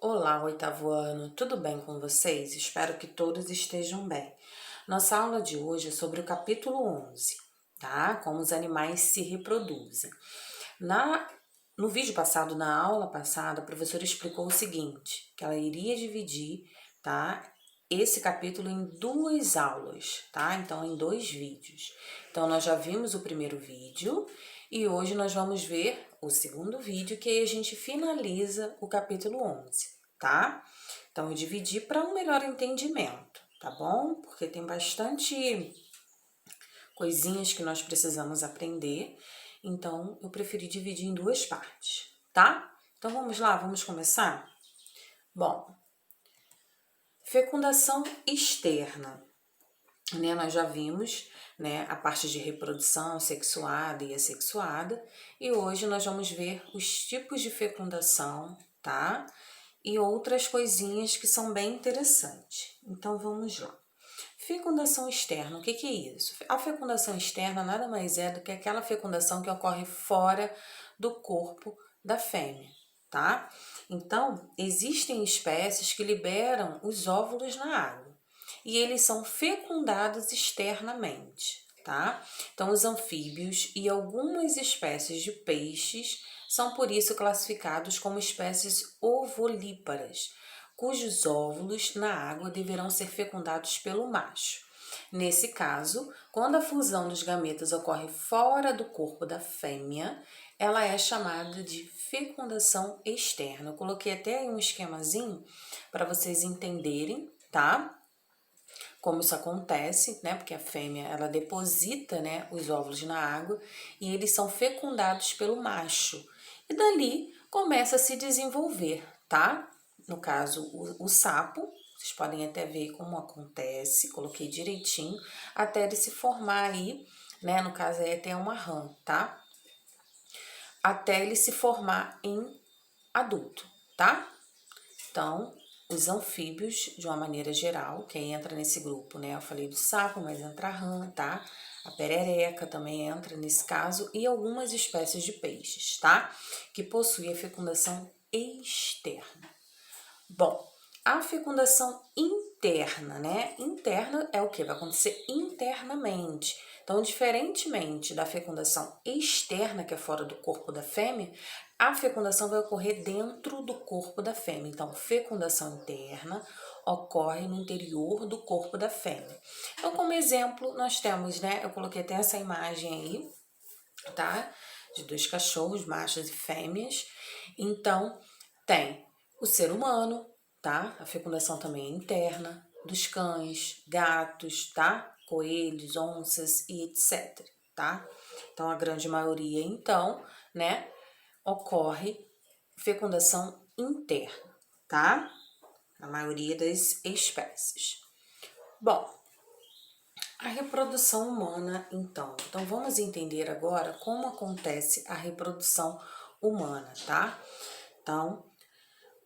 Olá, oitavo ano, tudo bem com vocês? Espero que todos estejam bem. Nossa aula de hoje é sobre o capítulo 11, tá? Como os animais se reproduzem. Na, no vídeo passado, na aula passada, a professora explicou o seguinte, que ela iria dividir, tá? Esse capítulo em duas aulas, tá? Então, em dois vídeos. Então, nós já vimos o primeiro vídeo e hoje nós vamos ver o segundo vídeo, que aí a gente finaliza o capítulo 11, tá? Então, eu dividi para um melhor entendimento, tá bom? Porque tem bastante coisinhas que nós precisamos aprender, então eu preferi dividir em duas partes, tá? Então vamos lá, vamos começar? Bom, fecundação externa, né? Nós já vimos, né, a parte de reprodução sexuada e assexuada, e hoje nós vamos ver os tipos de fecundação, tá? E outras coisinhas que são bem interessantes. Então vamos lá. Fecundação externa, o que é isso? A fecundação externa nada mais é do que aquela fecundação que ocorre fora do corpo da fêmea, tá? Então, existem espécies que liberam os óvulos na água e eles são fecundados externamente, tá? Então, os anfíbios e algumas espécies de peixes são por isso classificados como espécies ovolíparas, cujos óvulos na água deverão ser fecundados pelo macho. Nesse caso, quando a fusão dos gametas ocorre fora do corpo da fêmea, ela é chamada de fecundação externa. Eu coloquei até aí um esquemazinho para vocês entenderem, tá? Como isso acontece, né? Porque a fêmea, ela deposita, né, os óvulos na água e eles são fecundados pelo macho. E dali começa a se desenvolver, tá? No caso, o sapo, vocês podem até ver como acontece, coloquei direitinho, até ele se formar aí, né? No caso aí até uma rã, tá? Até ele se formar em adulto, tá? Então, os anfíbios, de uma maneira geral, quem entra nesse grupo, né? Eu falei do sapo, mas entra a rã, tá? A perereca também entra nesse caso e algumas espécies de peixes, tá? Que possuem a fecundação externa. Bom, a fecundação interna, né? Interna é o que? Vai acontecer internamente. Então, diferentemente da fecundação externa, que é fora do corpo da fêmea, a fecundação vai ocorrer dentro do corpo da fêmea. Então, fecundação interna ocorre no interior do corpo da fêmea. Então, como exemplo, nós temos, né? Eu coloquei até essa imagem aí, tá? De dois cachorros, machos e fêmeas. Então, tem o ser humano, tá? A fecundação também é interna, dos cães, gatos, tá? Coelhos, onças e etc, tá? Então, a grande maioria, então, né, ocorre fecundação interna, tá? A maioria das espécies. Bom, a reprodução humana, então. Então, vamos entender agora como acontece a reprodução humana, tá? Então,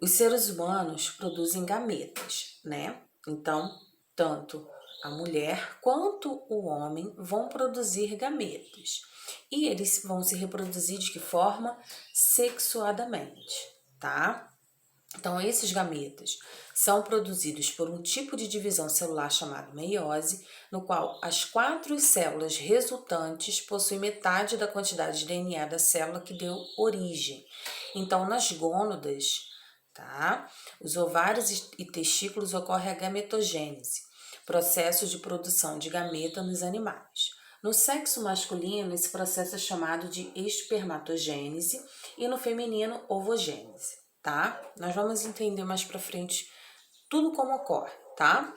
os seres humanos produzem gametas, né? Então, tanto a mulher quanto o homem vão produzir gametas. E eles vão se reproduzir de que forma? Sexuadamente, tá? Então, esses gametas são produzidos por um tipo de divisão celular chamado meiose, no qual as 4 células resultantes possuem metade da quantidade de DNA da célula que deu origem. Então, nas gônadas, tá? Os ovários e testículos ocorre a gametogênese, processo de produção de gameta nos animais. No sexo masculino, esse processo é chamado de espermatogênese e no feminino, ovogênese, tá? Nós vamos entender mais pra frente tudo como ocorre, tá?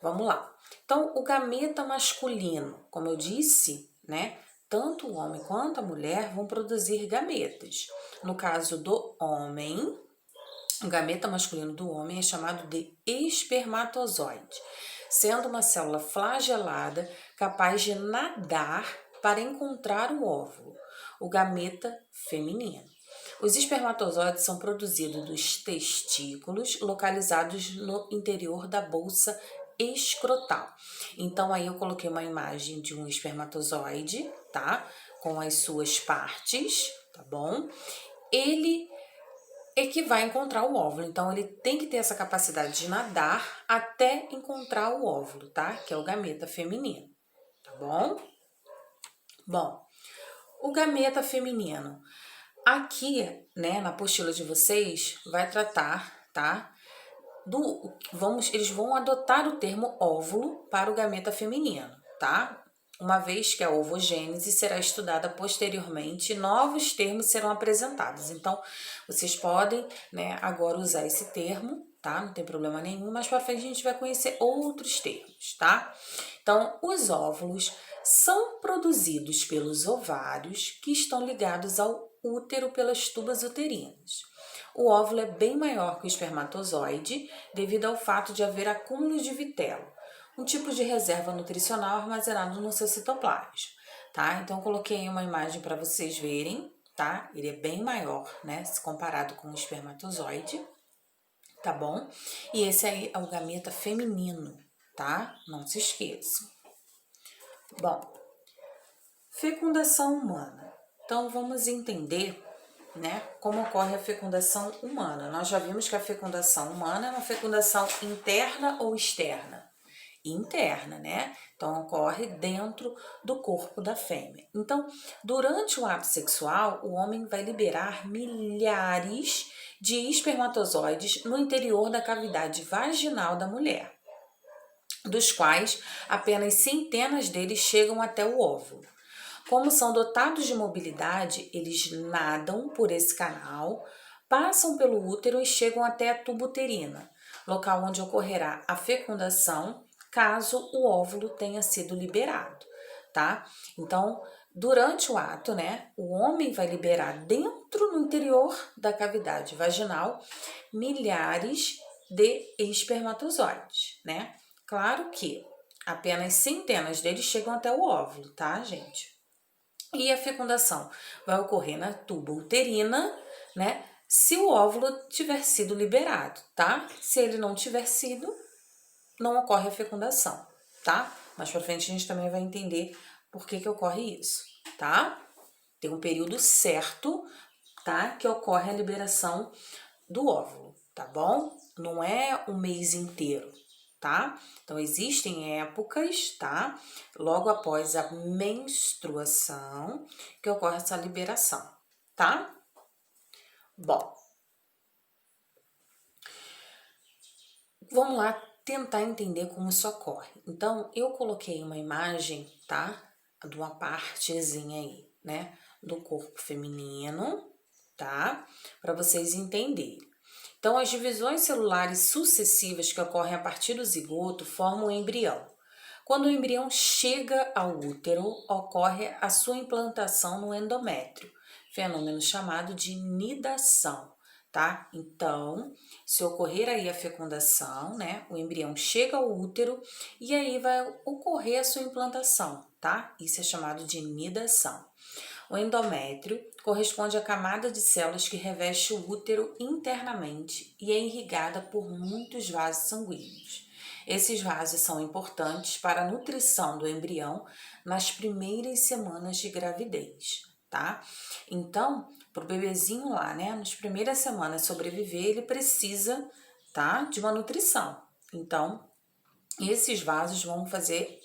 Vamos lá. Então, o gameta masculino, como eu disse, né? Tanto o homem quanto a mulher vão produzir gametas. No caso do homem, o gameta masculino do homem é chamado de espermatozoide, sendo uma célula flagelada capaz de nadar para encontrar o óvulo, o gameta feminino. Os espermatozoides são produzidos dos testículos localizados no interior da bolsa escrotal. Então, aí eu coloquei uma imagem de um espermatozoide, tá? Com as suas partes, tá bom? Ele é que vai encontrar o óvulo. Então, ele tem que ter essa capacidade de nadar até encontrar o óvulo, tá? Que é o gameta feminino, tá bom? Bom, o gameta feminino. Aqui, né, na apostila de vocês, vai tratar, tá? Eles vão adotar o termo óvulo para o gameta feminino, tá? Uma vez que a ovogênese será estudada posteriormente, novos termos serão apresentados. Então, vocês podem, né, agora usar esse termo, tá? Não tem problema nenhum, mas para frente a gente vai conhecer outros termos, tá? Então, os óvulos são produzidos pelos ovários que estão ligados ao útero pelas tubas uterinas. O óvulo é bem maior que o espermatozoide devido ao fato de haver acúmulo de vitelo, um tipo de reserva nutricional armazenado no seu citoplasma, tá? Então, eu coloquei uma imagem para vocês verem, tá? Ele é bem maior, né, se comparado com o espermatozoide, tá bom? E esse aí é o gameta feminino, tá? Não se esqueçam. Bom, fecundação humana. Então, vamos entender, né, como ocorre a fecundação humana. Nós já vimos que a fecundação humana é uma fecundação interna ou externa? Interna, né? Então, ocorre dentro do corpo da fêmea. Então, durante o ato sexual, o homem vai liberar milhares de espermatozoides no interior da cavidade vaginal da mulher, dos quais apenas centenas deles chegam até o óvulo. Como são dotados de mobilidade, eles nadam por esse canal, passam pelo útero e chegam até a tuba uterina, local onde ocorrerá a fecundação, caso o óvulo tenha sido liberado, tá? Então, durante o ato, né, o homem vai liberar dentro no interior da cavidade vaginal milhares de espermatozoides, né? Claro que apenas centenas deles chegam até o óvulo, tá, gente? E a fecundação vai ocorrer na tuba uterina, né? Se o óvulo tiver sido liberado, tá? Se ele não tiver sido, não ocorre a fecundação, tá? Mais pra frente a gente também vai entender por que ocorre isso, tá? Tem um período certo, tá? Que ocorre a liberação do óvulo, tá bom? Não é um mês inteiro, tá? Então, existem épocas, tá? Logo após a menstruação, que ocorre essa liberação, tá? Bom, vamos lá tentar entender como isso ocorre. Então, eu coloquei uma imagem, tá? De uma partezinha aí, né? Do corpo feminino, tá? Para vocês entenderem. Então, as divisões celulares sucessivas que ocorrem a partir do zigoto formam o embrião. Quando o embrião chega ao útero, ocorre a sua implantação no endométrio, fenômeno chamado de nidação, tá? Então, se ocorrer aí a fecundação, né, o embrião chega ao útero e aí vai ocorrer a sua implantação, tá? Isso é chamado de nidação. O endométrio corresponde à camada de células que reveste o útero internamente e é irrigada por muitos vasos sanguíneos. Esses vasos são importantes para a nutrição do embrião nas primeiras semanas de gravidez, tá? Então, para o bebezinho lá, né, nas primeiras semanas sobreviver, ele precisa, tá, de uma nutrição. Então, esses vasos vão fazer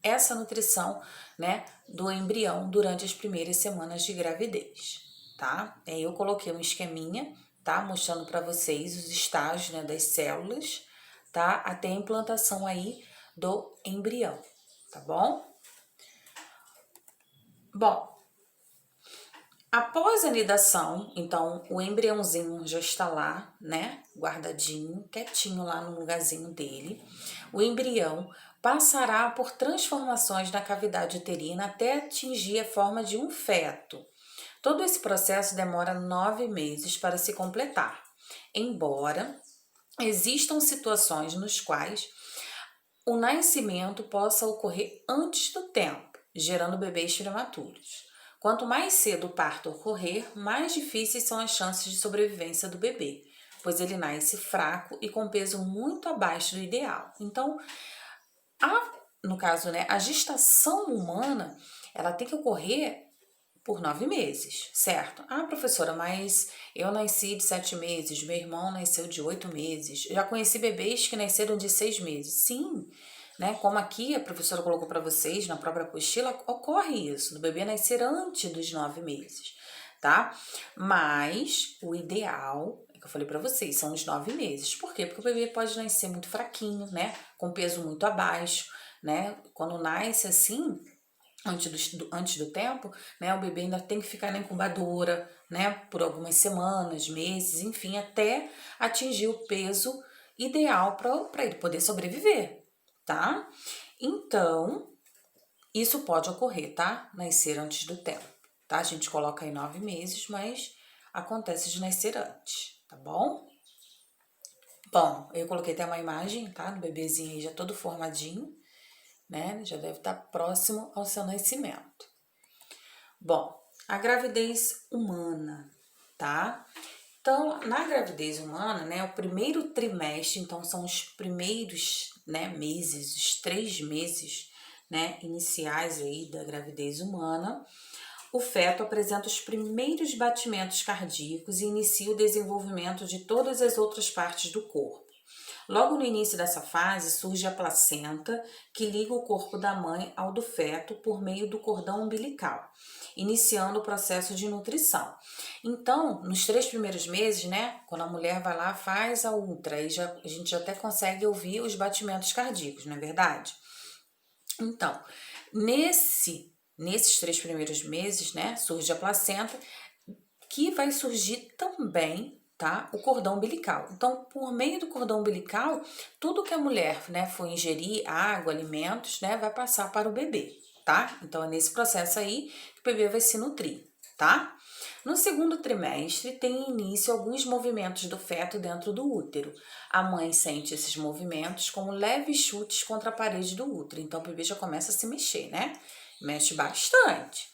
essa nutrição, né, do embrião durante as primeiras semanas de gravidez, tá? Aí eu coloquei um esqueminha, tá, mostrando para vocês os estágios, né, das células, tá, até a implantação aí do embrião, tá bom? Bom, após a nidação, então o embriãozinho já está lá, né, guardadinho, quietinho lá no lugarzinho dele. O embrião passará por transformações na cavidade uterina até atingir a forma de um feto. Todo esse processo demora 9 meses para se completar, embora existam situações nos quais o nascimento possa ocorrer antes do tempo, gerando bebês prematuros. Quanto mais cedo o parto ocorrer, mais difíceis são as chances de sobrevivência do bebê, pois ele nasce fraco e com peso muito abaixo do ideal. Então, no caso, né, a gestação humana, ela tem que ocorrer por 9 meses, certo? Ah, professora, mas eu nasci de 7 meses, meu irmão nasceu de 8 meses. Já conheci bebês que nasceram de 6 meses. Sim, né? Como aqui a professora colocou para vocês na própria apostila, ocorre isso, do bebê nascer antes dos 9 meses, tá? Mas o ideal, é que eu falei para vocês, são os 9 meses. Por quê? Porque o bebê pode nascer muito fraquinho, né? Com peso muito abaixo, né? Quando nasce assim, antes do tempo, né, o bebê ainda tem que ficar na incubadora, né, por algumas semanas, meses, enfim, até atingir o peso ideal para ele poder sobreviver, tá? Então, isso pode ocorrer, tá? Nascer antes do tempo, tá? A gente coloca aí 9 meses, mas acontece de nascer antes, tá bom? Bom, eu coloquei até uma imagem, tá? Do bebezinho aí já todo formadinho, né? Já deve estar próximo ao seu nascimento. Bom, a gravidez humana, tá? Então, na gravidez humana, né, o primeiro trimestre, então são os primeiros, né, meses, os 3 meses, né, iniciais aí da gravidez humana, o feto apresenta os primeiros batimentos cardíacos e inicia o desenvolvimento de todas as outras partes do corpo. Logo no início dessa fase surge a placenta, que liga o corpo da mãe ao do feto por meio do cordão umbilical, iniciando o processo de nutrição. Então, nos 3 primeiros meses, né, quando a mulher vai lá, faz a ultra, aí a gente já até consegue ouvir os batimentos cardíacos, não é verdade? Então, nesses 3 primeiros meses, né, surge a placenta, que vai surgir também, tá? O cordão umbilical. Então, por meio do cordão umbilical, tudo que a mulher, né, for ingerir, água, alimentos, né, vai passar para o bebê, tá? Então, é nesse processo aí que o bebê vai se nutrir, tá? No segundo trimestre, tem início alguns movimentos do feto dentro do útero. A mãe sente esses movimentos como leves chutes contra a parede do útero. Então, o bebê já começa a se mexer, né? Mexe bastante.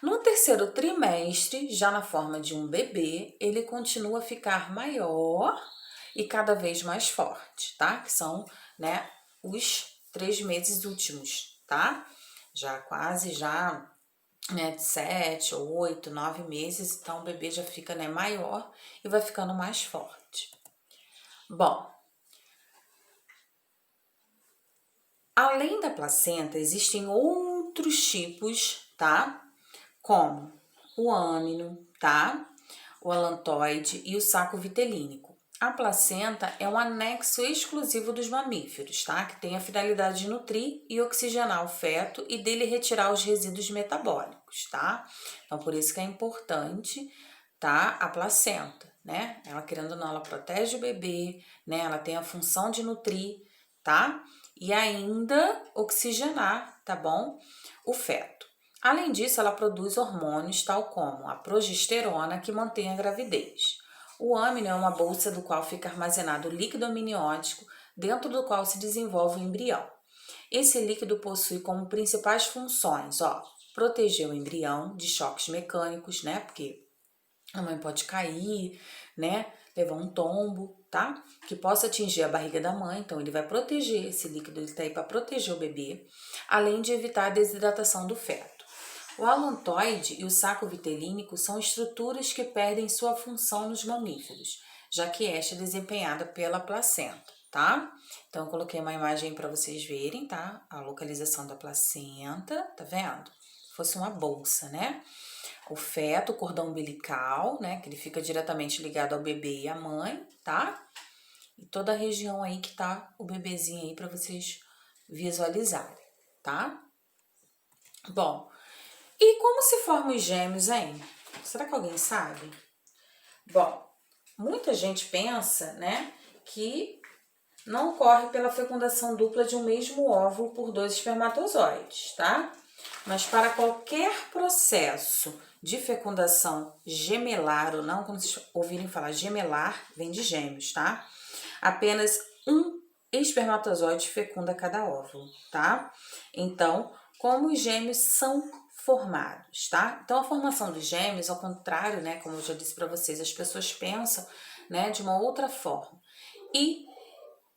No terceiro trimestre, já na forma de um bebê, ele continua a ficar maior e cada vez mais forte, tá? Que são, né, os 3 meses últimos, tá? Já quase né, de 7, 8, 9 meses, então o bebê já fica, né, maior e vai ficando mais forte. Bom, além da placenta, existem outros tipos, tá? Como o âmino, tá? O alantoide e o saco vitelínico. A placenta é um anexo exclusivo dos mamíferos, tá? Que tem a finalidade de nutrir e oxigenar o feto e dele retirar os resíduos metabólicos, tá? Então, por isso que é importante, tá? A placenta, né? Ela, querendo ou não, ela protege o bebê, né? Ela tem a função de nutrir, tá? E ainda oxigenar, tá bom? O feto. Além disso, ela produz hormônios tal como a progesterona, que mantém a gravidez. O âmino é uma bolsa do qual fica armazenado líquido amniótico, dentro do qual se desenvolve o embrião. Esse líquido possui como principais funções, proteger o embrião de choques mecânicos, né? Porque a mãe pode cair, né? Levar um tombo, tá? Que possa atingir a barriga da mãe. Então, ele vai proteger esse líquido, ele tá aí para proteger o bebê, além de evitar a desidratação do feto. O alantoide e o saco vitelínico são estruturas que perdem sua função nos mamíferos, já que esta é desempenhada pela placenta, tá? Então, eu coloquei uma imagem para vocês verem, tá? A localização da placenta, tá vendo? Fosse uma bolsa, né? O feto, o cordão umbilical, né? Que ele fica diretamente ligado ao bebê e à mãe, tá? E toda a região aí que tá o bebezinho aí para vocês visualizarem, tá? Bom, e como se formam os gêmeos, hein? Será que alguém sabe? Bom, muita gente pensa, né, que não ocorre pela fecundação dupla de um mesmo óvulo por 2 espermatozoides, tá? Mas para qualquer processo de fecundação gemelar ou não, quando vocês ouvirem falar gemelar, vem de gêmeos, tá? Apenas um espermatozoide fecunda cada óvulo, tá? Então, como os gêmeos são formados, tá? Então, a formação dos gêmeos, ao contrário, né, como eu já disse para vocês, as pessoas pensam, né, de uma outra forma. E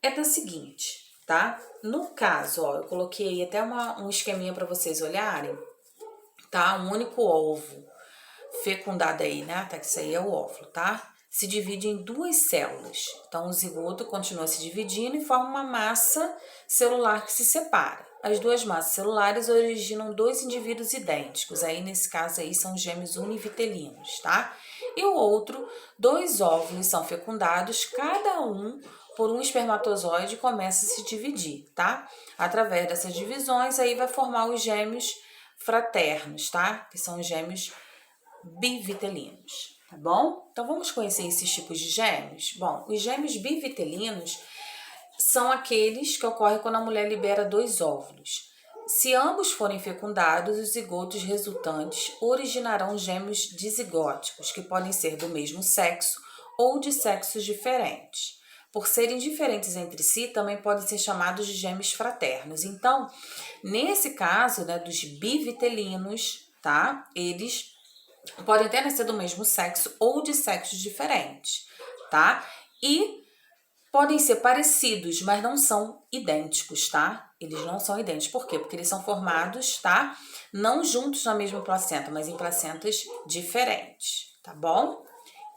é da seguinte, tá? No caso, eu coloquei até um esqueminha para vocês olharem, tá? Um único ovo fecundado aí, né? Tá, que isso aí é o óvulo, tá? Se divide em duas células. Então, o zigoto continua se dividindo e forma uma massa celular que se separa. As duas massas celulares originam dois indivíduos idênticos. Aí, nesse caso aí, são gêmeos univitelinos, tá? E o outro, dois óvulos são fecundados, cada um por um espermatozoide, começa a se dividir, tá? Através dessas divisões, aí vai formar os gêmeos fraternos, tá? Que são os gêmeos bivitelinos, tá bom? Então vamos conhecer esses tipos de gêmeos? Bom, os gêmeos bivitelinos são aqueles que ocorrem quando a mulher libera dois óvulos. Se ambos forem fecundados, os zigotos resultantes originarão gêmeos dizigóticos, que podem ser do mesmo sexo ou de sexos diferentes. Por serem diferentes entre si, também podem ser chamados de gêmeos fraternos. Então, nesse caso, né, dos bivitelinos, tá? Eles podem até nascer do mesmo sexo ou de sexos diferentes, tá? E podem ser parecidos, mas não são idênticos, tá? Eles não são idênticos. Por quê? Porque eles são formados, tá? Não juntos na mesma placenta, mas em placentas diferentes, tá bom?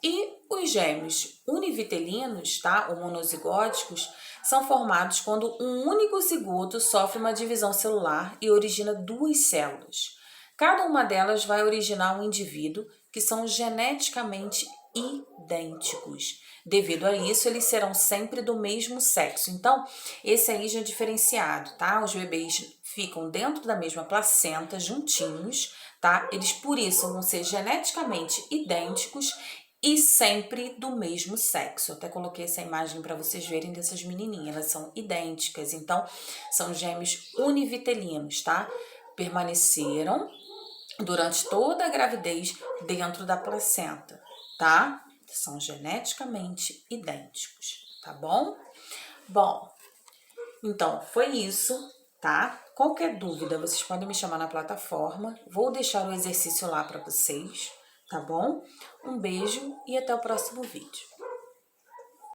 E os gêmeos univitelinos, tá? Ou monozigóticos, são formados quando um único zigoto sofre uma divisão celular e origina duas células. Cada uma delas vai originar um indivíduo que são geneticamente idênticos. Devido a isso, eles serão sempre do mesmo sexo. Então, esse aí já é diferenciado, tá? Os bebês ficam dentro da mesma placenta, juntinhos, tá? Eles, por isso, vão ser geneticamente idênticos e sempre do mesmo sexo. Eu até coloquei essa imagem para vocês verem dessas menininhas, elas são idênticas. Então, são gêmeos univitelinos, tá? Permaneceram durante toda a gravidez dentro da placenta, tá? São geneticamente idênticos, tá bom? Bom, então foi isso, tá? Qualquer dúvida, vocês podem me chamar na plataforma. Vou deixar o exercício lá para vocês, tá bom? Um beijo e até o próximo vídeo.